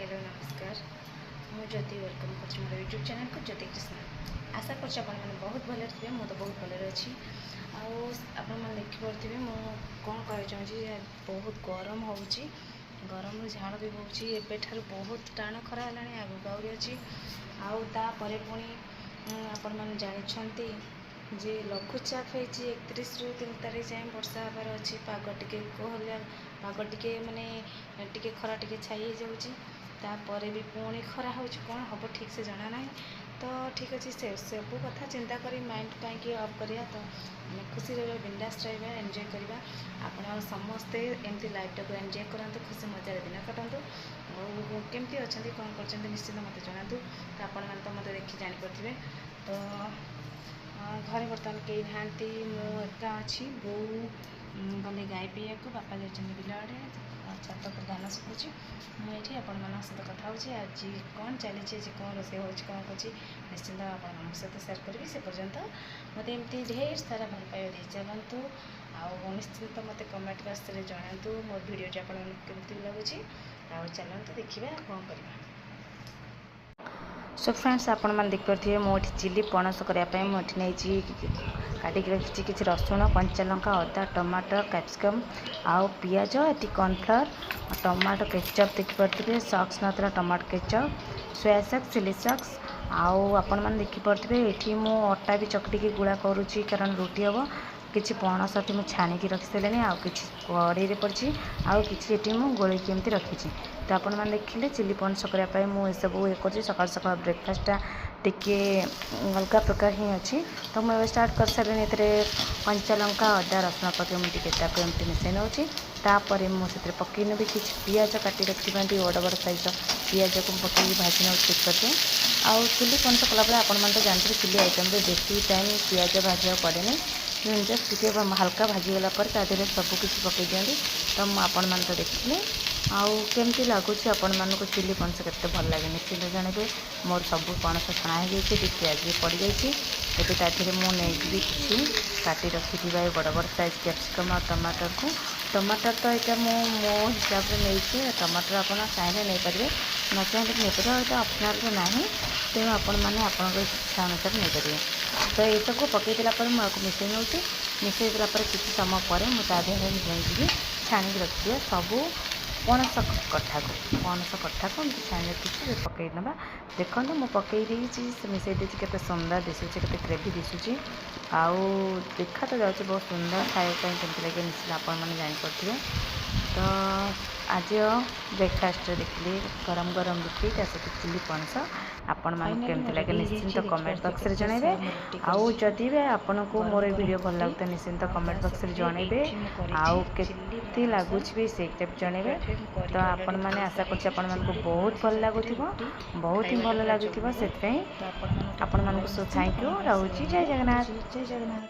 Hello नमस्कार मु ज्योति welcome कर मोर यूट्यूब चैनल को ज्योति कृष्ण आशा कर बहुत भले थे मुझे तो बहुत भले अच्छी आपने देखिपे मुझे कौन कह चाहिए बहुत गरम हो गरम झाड़ भी होची एबेठार बहुत टाण खरा है आगक आहरी अच्छी आउे पुणी आपण मैंने जानते जे लघुचाप है 31 ରୁ 3 तारीख जाए वर्षा हबार अच्छी पाग टे कहलिया पाग टे मानने टे खरा टे छाई जापर भी पुणी खरा हो कौन हम ठीक से जना ना तो ठीक अच्छे से सब कथा चिंता कर माइंड कहीं अफ करा तो आम खुशी रहा बिंदास रहा एंजॉय करवा आप समस्ते एमती लाइफ टाक एंजॉय करूँ खुशी मजार दिन काटतु केमती अच्छा कौन कर निश्चित मत जनातु तो आपण मैंने तो मत देखी जापे तो घरे बर्तमान कई नहांती मुझा अच्छी बो गले गाय पीया को बापा जाइए बिल आड़े छात पर धान शुभुची मुझे आपण मान सहित कथा आज कौन चली कौन रोसे हो कौन कर निश्चिंत आपण सहित सेयार करी से पर्यंत मत एमती ढेर सारा भल पाइबा दे चलतु आ निश्चिंत मत कमेंट बॉक्स रे जनातु मोर वीडियोटी आपमती लगुच चलतु देखा कौन करवा। सो फ्रेंड्स आपण मैंने देखिपे मुझे चिली पणस करने मुझे नहीं काटिक रखी किसी रसुण कंचा लंका अदा टमाटर कैप्सिकम आउ पियाज ये कॉर्नफ्लावर टमाटो केचप देखिपे सॉक्स ना टमाटो केचप सोया सॉक्स चिली सॉक्स आउ आपण मैंने देखिपे ये मु अटा भी चकटिकी गुड़ा करुच्ची कारण रुटी हम किसी पणस मुझे छाणिकी रखी सारे आउ कि कड़े पड़ी आउ कि मुझे गोलैकी एमती रखी तो आपण मैंने देखिले चिली पणस करने मुझे सब ये कर सकाल सकाल ब्रेकफास्टा टिके अलग प्रकार ही अच्छी तो मुझे स्टार्ट कर सारे कंचा लंका अदा रसुण पक मुझे एमती मिसई नौची तापर मुझे पकई नेबी कि पियाज काटी रखी बड़ बड़ साइज पियाज को पकई भाजी नौ ठीक करते आउ चिली पणस कलाबे आपण मैंने तो जानते चिली आइटम बेसी टाइम पियाज भाजा पड़े जस्ट टे हल्का भाजीगला सबकि पकई दिखाती तो आपण मैंने तो देखिले आउ केमती लगुच आपण मानक चिली पणस केते भल लगे निश्चित जानवे मोर सब पणस छणा हो गई पियाज भी पड़ जाइए एवं ताथे मुझे किसी काटी रखी बड़ बड़ साइज कैप्सिकम और टमाटर को टमाटर तो यहाँ मो हिसाब से नहीं टमाटर आप चाहिए नहीं पारे न चाहिए नहीं पारे तो ऑप्शनल ना तेणु आपण मैंने आप इच्छा अनुसार नहीं पारे तो ये सब पकईला मुझे मिसई नौ मिसई देलापर किसी समय पर मुझे नहीं छाणिक रखी सबू पणस कट्ठा को छाणी रखी पकई ना देखो मुझे पकई मिसई देती के सुंदर दिशुचे के ग्रेवी दिशुची आउ देखा तो जाऊँगी बहुत सुंदर खावाई केमती लगे निश्चित आपने जापे तो आज ब्रेकफास्ट देखिए गरम गरम रुटी सहित चिली पणस आपण मान केमती लगे निश्चिंत कमेंट बॉक्स रे जनइबे आउ जदि भी आपन को मोर वीडियो भल लागत निश्चिंत कमेंट बॉक्स रे जनइबे आउ केती लागुच भी से जनइबे तो आपण माने आशा करछि आपण मान को बहुत भल लागुथिबो बहुत ही भल लागुथिबो सेत पई आपण मान को सो थैंक यू रहउची जय जगन्नाथ।